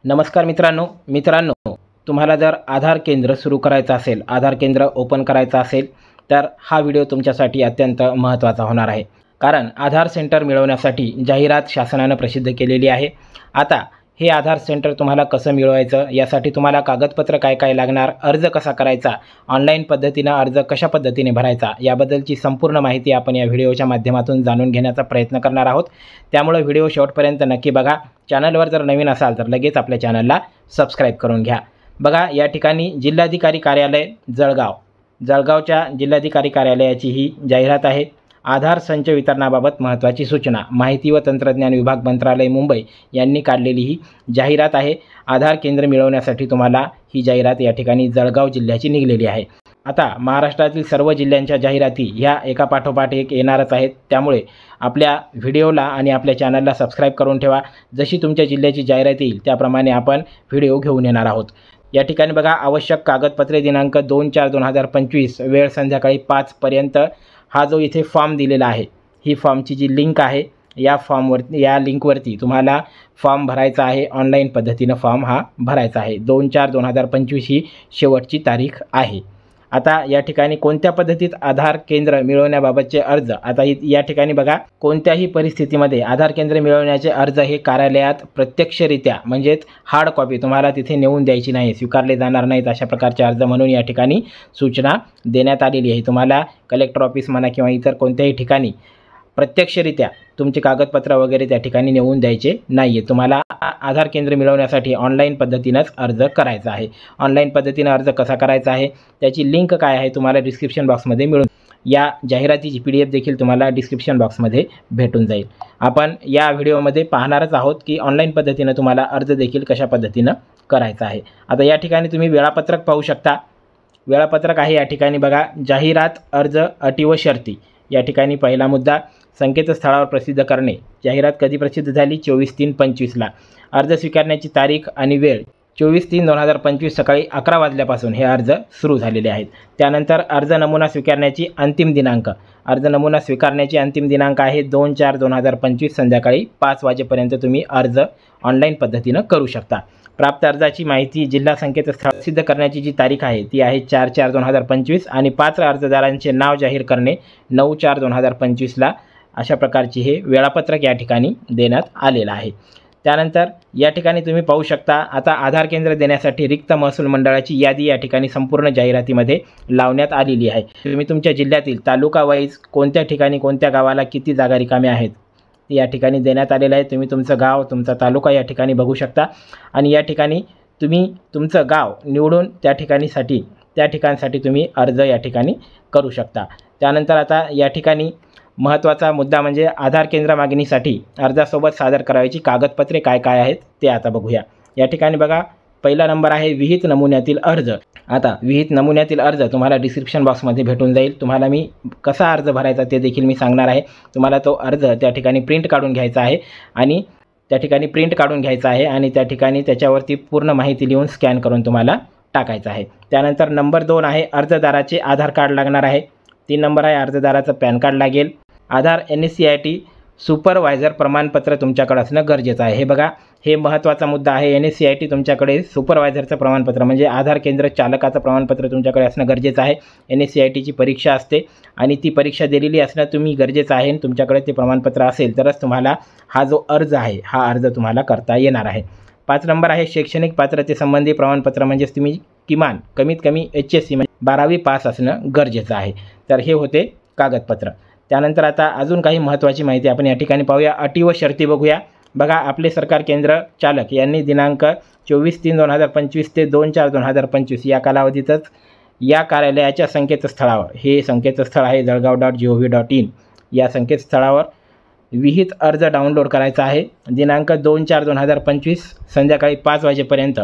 नमस्कार मित्रांनो तुम्हाला जर आधार केंद्र सुरू करायचं असेल, आधार केंद्र ओपन करायचं असेल तर हा व्हिडिओ तुमच्यासाठी अत्यंत महत्त्वाचा होणार आहे। कारण आधार सेंटर मिळवण्यासाठी जाहिरात शासनाने प्रसिद्ध केलेली आहे। आता हे आधार सेंटर तुम्हाला कसं मिळवायचं, यासाठी तुम्हाला कागदपत्र काय काय लागणार, अर्ज कसा करायचा, ऑनलाईन पद्धतीने अर्ज कशा पद्धतीने भरायचा, याबद्दलची संपूर्ण माहिती आपण या व्हिडिओच्या माध्यमातून जाणून घेण्याचा प्रयत्न करणार आहोत। त्यामुळे व्हिडिओ शेवटपर्यंत नक्की बघा। चॅनलवर जर नवीन असाल तर लगेच आपल्या चॅनलला सबस्क्राइब करून घ्या। बघा, या ठिकाणी जिल्हाधिकारी कार्यालय जळगावच्या जिल्हाधिकारी कार्यालयाची ही जाहिरात आहे। आधार संच वितरणाबाबत महत्त्वाची सूचना, माहिती व तंत्रज्ञान विभाग मंत्रालय मुंबई यांनी काढलेली ही जाहिरात आहे। आधार केंद्र मिळवण्यासाठी तुम्हाला ही जाहिरात या ठिकाणी जळगाव जिल्ह्याची निघलेली आहे। आता महाराष्ट्रातील सर्व जिल्ह्यांच्या जाहिराती ह्या एका पाठोपाठ एक येणारच आहेत। त्यामुळे आपल्या व्हिडिओला आणि आपल्या चॅनलला सबस्क्राइब करून ठेवा। जशी तुमच्या जिल्ह्याची जाहिरात येईल त्याप्रमाणे आपण व्हिडिओ घेऊन येणार आहोत। या ठिकाणी बघा, आवश्यक कागदपत्रे दिनांक 2/4/2025 वेळ संध्याकाळी 5 पर्यंत हा जो इथे फॉर्म दिलेला आहे, ही फॉर्मची जी लिंक आहे, या लिंकवरती तुम्हाला फॉर्म भरायचा आहे। ऑनलाईन पद्धतीने फॉर्म हा भरायचा आहे। 2/4/2025 ही शेवटची तारीख आहे। आता या ठिकाणी कोणत्या पद्धतीत आधार केंद्र मिळवण्याबाबतचे अर्ज, आता या ठिकाणी बघा, कोणत्याही परिस्थितीमध्ये आधार केंद्र मिळवण्याचे अर्ज हे कार्यालयात प्रत्यक्षरित्या म्हणजेच हार्ड कॉपी तुम्हाला तिथे नेऊन द्यायची नाही, स्वीकारले जाणार नाहीत अशा प्रकारचे अर्ज म्हणून या ठिकाणी सूचना देण्यात आलेली आहे। तुम्हाला कलेक्टर ऑफिस म्हणा किंवा इतर कोणत्याही ठिकाणी प्रत्यक्षरित्या तुमचे कागदपत्र वगैरे त्या ठिकाणी नेऊन द्यायचे नाही आहे। तुम्हाला आधार केंद्र मिळवण्यासाठी ऑनलाईन पद्धतीनेच अर्ज करायचा आहे। ऑनलाईन पद्धतीने अर्ज कसा करायचा आहे त्याची लिंक काय आहे तुम्हाला डिस्क्रिप्शन बॉक्समध्ये मिळून, या जाहिरातीची PDF देखील तुम्हाला डिस्क्रिप्शन बॉक्समध्ये भेटून जाईल। आपण या व्हिडिओमध्ये पाहणारच आहोत की ऑनलाईन पद्धतीने तुम्हाला अर्ज देखील कशा पद्धतीने करायचा आहे। आता या ठिकाणी तुम्ही वेळापत्रक पाहू शकता। वेळापत्रक आहे या ठिकाणी बघा, जाहिरात, अर्ज, अटी व शर्ती। या ठिकाणी पहिला मुद्दा, संकेतस्थळावर प्रसिद्ध करणे। जाहिरात कधी प्रसिद्ध झाली? 24/3/25 अर्ज स्वीकारण्याची तारीख आणि वेळ 24/3/2025 सकाळी 11 वाजल्यापासून हे अर्ज सुरू झालेले आहेत। त्यानंतर अर्ज नमुना स्वीकारण्याची अंतिम दिनांक, अर्ज नमुना स्वीकारण्याची अंतिम दिनांक आहे 2/4/2025 संध्याकाळी 5 वाजेपर्यंत तुम्ही अर्ज ऑनलाईन पद्धतीने करू शकता। प्राप्त अर्जाची माहिती जिल्हा संकेतस्थळ सिद्ध करण्याची जी तारीख आहे ती आहे 4/4/2025 आणि पात्र अर्जदारांचे नाव जाहीर करणे 9/4/2025 अशा प्रकारची हे वेळापत्रक या ठिकाणी देण्यात आलेलं आहे। त्यानंतर या ठिकाणी तुम्ही पाहू शकता, आता आधार केंद्र देण्यासाठी रिक्त महसूल मंडळाची यादी या ठिकाणी संपूर्ण जाहिरातीमध्ये लावण्यात आलेली आहे। तुम्ही तुमच्या जिल्ह्यातील तालुका वाईज कोणत्या ठिकाणी कोणत्या गावाला किती जागा रिकाम्या आहेत या ठिकाणी देण्यात आलेलं आहे। तुम्ही तुमचं गाव, तुमचा तालुका या ठिकाणी बघू शकता आणि या ठिकाणी तुम्ही तुमचं गाव निवडून त्या ठिकाणसाठी तुम्ही अर्ज या ठिकाणी करू शकता। त्यानंतर आता या ठिकाणी महत्त्वाचा मुद्दा म्हणजे आधार केंद्र मागणीसाठी अर्जासोबत सादर करायची कागदपत्रे काय काय आहेत ते आता बघूया। या ठिकाणी बघा, पहिला नंबर आहे विहित नमुन्यातील अर्ज। आता विहित नमुन्यातील अर्ज तुम्हाला डिस्क्रिप्शन बॉक्समध्ये भेटून जाईल। तुम्हाला मी कसा अर्ज भरायचा ते देखील मी सांगणार आहे। तुम्हाला तो अर्ज त्या ठिकाणी प्रिंट काढून घ्यायचा आहे आणि त्या ठिकाणी त्याच्यावरती पूर्ण माहिती लिहून स्कॅन करून तुम्हाला टाकायचं आहे। त्यानंतर नंबर 2 आहे अर्जदाराचे आधार कार्ड लागणार आहे। 3 नंबर आहे अर्जदाराचं पॅन कार्ड लागेल। आधार NSCIT सुपरवायझर प्रमाणपत्र तुमच्याकडे असणं गरजेचं आहे। हे बघा, हे महत्त्वाचा मुद्दा आहे। NSCIT तुमच्याकडे सुपरवायझरचं प्रमाणपत्र म्हणजे आधार केंद्र चालकाचं प्रमाणपत्र तुमच्याकडे असणं गरजेचं आहे। NSCITची परीक्षा असते आणि ती परीक्षा दिलेली असणं तुम्ही गरजेचं आहे। तुमच्याकडे ते प्रमाणपत्र असेल तरच तुम्हाला हा जो अर्ज आहे हा अर्ज तुम्हाला करता येणार आहे। 5 नंबर आहे शैक्षणिक पात्रतेसंबंधी प्रमाणपत्र, म्हणजेच तुम्ही किमान कमीत कमी HSC म्हणजे 12वी पास असणं गरजेचं आहे। तर हे होते कागदपत्र। त्यानंतर आता अजून काही महत्त्वाची माहिती आपण या ठिकाणी पाहूया। अटी व शर्ती बघूया। बघा, आपले सरकार केंद्र चालक यांनी दिनांक 24/3/2025 ते 2/4/2025 या कालावधीतच या कार्यालयाच्या संकेतस्थळावर, हे संकेतस्थळ आहे jalgaon.gov.in, या संकेतस्थळावर विहित अर्ज डाउनलोड करायचा आहे। दिनांक 2/4/2025 संध्याकाळी 5 वाजेपर्यंत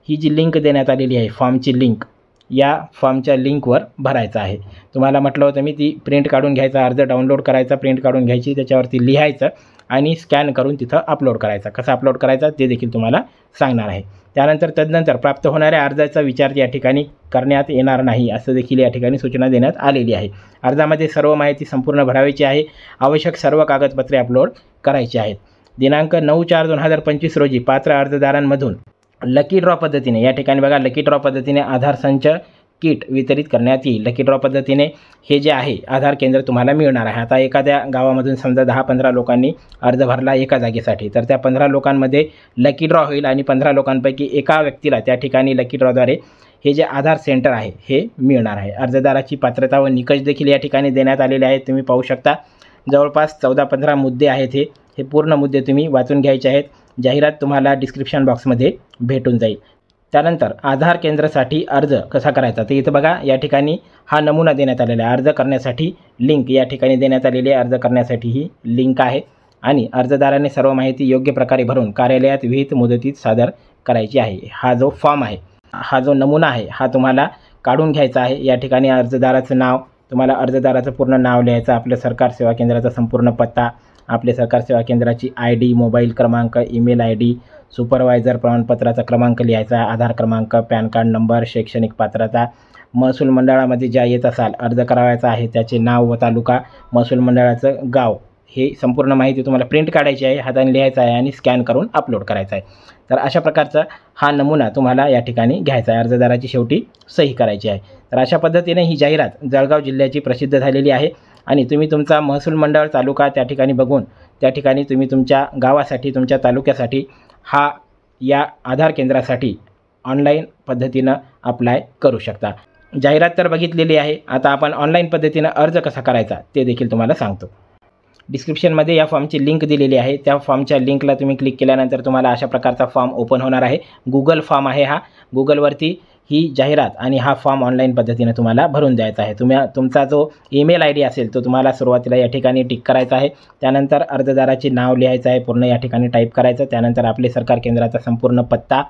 ही जी लिंक देण्यात आलेली आहे फॉर्मची लिंक, या फॉर्मच्या लिंकवर भरायचं आहे। तुम्हाला म्हटलं होतं मी, ती प्रिंट काढून घ्यायचा, अर्ज डाउनलोड करायचा, प्रिंट काढून घ्यायची, त्याच्यावरती लिहायचं आणि स्कॅन करून तिथं अपलोड करायचा। कसा अपलोड करायचा ते देखील तुम्हाला सांगणार आहे। त्यानंतर तदनंतर प्राप्त होणाऱ्या अर्जाचा विचार या ठिकाणी करण्यात येणार नाही असं देखील या ठिकाणी सूचना देण्यात आलेली आहे। अर्जामध्ये सर्व माहिती संपूर्ण भरायची आहे। आवश्यक सर्व कागदपत्रे अपलोड करायची आहेत। दिनांक 9/4/2025 रोजी पात्र अर्जदारांमधून लकी ड्रॉ पद्धतीने या ठिकाणी बघा, लकी ड्रॉ पद्धतीने आधार संच किट वितरित करण्यात येईल. लकी ड्रॉ पद्धतीने हे जे आहे आधार केंद्र तुम्हाला मिळणार आहे. आता एखाद्या गावामधून समजा 10-15 लोकांनी अर्ज भरला एका जागेसाठी, तर त्या 15 लोकांमध्ये लकी ड्रॉ होईल आणि 15 लोकांपैकी एका व्यक्तीला त्या ठिकाणी लकी ड्रॉद्वारे हे जे आधार सेंटर आहे हे मिळणार आहे. अर्जदाराची पात्रता व निकष देखील या ठिकाणी देण्यात आलेले आहेत. तुम्ही पाहू शकता जवळपास 14-15 मुद्दे आहेत. हे पूर्ण मुद्दे तुम्ही वाचून घ्यायचे आहेत. जाहिरात तुम्हाला डिस्क्रिप्शन बॉक्समध्ये भेटून जाईल. त्यानंतर आधार केंद्रासाठी अर्ज कसा करायचा ते इथं बघा, या ठिकाणी हा नमुना देण्यात आलेला आहे. अर्ज करण्यासाठी लिंक या ठिकाणी देण्यात आलेली आहे. अर्ज करण्यासाठी ही लिंक आहे आणि अर्जदाराने सर्व माहिती योग्य प्रकारे भरून कार्यालयात विहित मुदतीत सादर करायची आहे. हा जो फॉर्म आहे, हा जो नमुना आहे, हा तुम्हाला काढून घ्यायचा आहे. या ठिकाणी अर्जदाराचं नाव, तुम्हाला अर्जदाराचं पूर्ण नाव लिहायचं, आपलं सरकार सेवा केंद्राचा संपूर्ण पत्ता, आपले सरकार सेवा केंद्राची ID, मोबाईल क्रमांक, ईमेल ID, सुपरवायझर प्रमाणपत्राचा क्रमांक लिहायचा, आधार क्रमांक, पॅन कार्ड नंबर, शैक्षणिक पात्रता, महसूल मंडळामध्ये ज्या येत असाल अर्ज करावायचा आहे त्याचे नाव व तालुका, महसूल मंडळाचं गाव, हे संपूर्ण माहिती तुम्हाला प्रिंट काढायची आहे, हाताने लिहायचं आहे आणि स्कॅन करून अपलोड करायचं आहे. तर अशा प्रकारचा हा नमुना तुम्हाला या ठिकाणी घ्यायचा आहे. अर्जदाराची शेवटी सही करायची आहे. तर अशा पद्धतीने ही जाहिरात जळगाव जिल्ह्याची प्रसिद्ध झालेली आहे आणि तुम्ही तुमचा महसूल मंडळ तालुका त्या ठिकाणी बघून त्या ठिकाणी तुम्ही तुमच्या गावासाठी, तुमच्या तालुक्यासाठी या आधार केंद्रासाठी ऑनलाईन पद्धतीनं अप्लाय करू शकता. जाहिरात तर बघितलेली आहे. आता आपण ऑनलाईन पद्धतीनं अर्ज कसा करायचा ते देखील तुम्हाला सांगतो. डिस्क्रिप्शनमध्ये या फॉर्मची लिंक दिलेली आहे. त्या फॉर्मच्या लिंकला तुम्ही क्लिक केल्यानंतर तुम्हाला अशा प्रकारचा फॉर्म ओपन होणार आहे. गुगल फॉर्म आहे हा. गुगलवरती ही जाहिरात आणि हा फॉर्म ऑनलाईन पद्धतीने तुम्हाला भरून द्यायचा आहे. तुमचा जो ईमेल ID असेल तो तुम्हाला सुरुवातीला या ठिकाणी टिक करायचा आहे. त्यानंतर अर्जदाराचे नाव लिहायचं आहे, पूर्ण या ठिकाणी टाईप करायचं. त्यानंतर आपले सरकार केंद्राचा संपूर्ण पत्ता,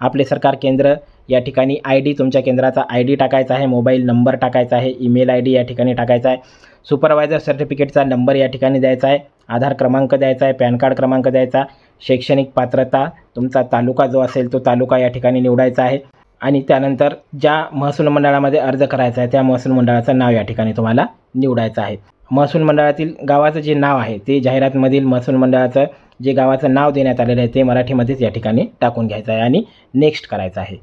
आपले सरकार केंद्र या ठिकाणी ID, तुमच्या केंद्राचा ID टाकायचा आहे, मोबाईल नंबर टाकायचा आहे, ईमेल ID या ठिकाणी टाकायचा आहे, सुपरवायझर सर्टिफिकेटचा नंबर या ठिकाणी द्यायचा आहे, आधार क्रमांक द्यायचा आहे, पॅन कार्ड क्रमांक द्यायचा, शैक्षणिक पात्रता, तुमचा तालुका जो असेल तो तालुका या ठिकाणी निवडायचा आहे आणि त्यानंतर ज्या महसूल मंडळामध्ये अर्ज करायचा आहे त्या महसूल मंडळाचं नाव या ठिकाणी तुम्हाला निवडायचं आहे. महसूल मंडळातील गावाचं जे नाव आहे ते जाहिरातमधील महसूल मंडळाचं जे गावाचं नाव देण्यात आलेलं आहे ते मराठीमध्येच या ठिकाणी टाकून घ्यायचं आहे आणि नेक्स्ट करायचं आहे.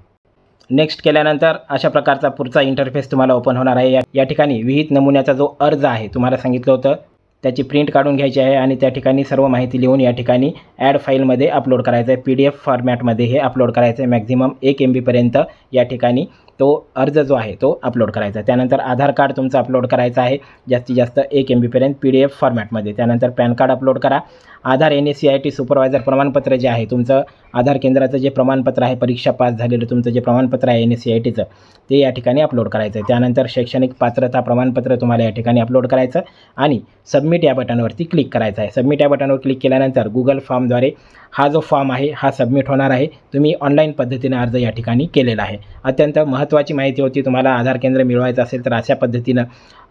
नेक्स्ट केल्यानंतर अशा प्रकारचा पुढचा इंटरफेस तुम्हाला ओपन होणार आहे. या ठिकाणी विहित नमुन्याचा जो अर्ज आहे तुम्हाला सांगितलं होतं त्याची प्रिंट काढून घ्यायची आहे आणि त्या ठिकाणी सर्व माहिती लिहून या ठिकाणी ॲड फाईलमध्ये अपलोड करायचं आहे. PDF फॉर्मॅटमध्ये हे अपलोड करायचं आहे. मॅक्झिमम 1 MB पर्यंत या ठिकाणी तो अर्ज जो आहे तो अपलोड करायचा आहे. त्यानंतर आधार कार्ड तुमचं अपलोड करायचं आहे जास्तीत जास्त 1 MB पर्यंत PDF फॉर्मॅटमध्ये. त्यानंतर पॅन कार्ड अपलोड करा. आधार NACIT सुपरवायझर प्रमाणपत्र जे आहे तुमचं आधार केंद्राचं जे प्रमाणपत्र आहे, परीक्षा पास झालेलं तुमचं जे प्रमाणपत्र आहे NACITचं ते या ठिकाणी अपलोड करायचं आहे. त्यानंतर शैक्षणिक पात्रता प्रमाणपत्र तुम्हाला या ठिकाणी अपलोड करायचं आणि सबमिट या बटनवरती क्लिक करायचं आहे. सबमिट या बटनवर क्लिक केल्यानंतर गुगल फॉर्मद्वारे हा जो फॉर्म आहे हा सबमिट होणार आहे. तुम्ही ऑनलाईन पद्धतीने अर्ज या ठिकाणी केलेला आहे. अत्यंत महत्त्वाची माहिती होती. तुम्हाला आधार केंद्र मिळवायचं असेल तर अशा पद्धतीनं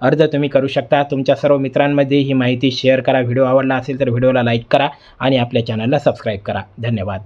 अर्ज तुम्ही करू शकता. तुमच्या सर्व मित्रांमध्ये ही माहिती शेअर करा. व्हिडिओ आवडला असेल तर व्हिडिओला लाईक करा आणि आपल्या चॅनलला सबस्क्राईब करा. धन्यवाद.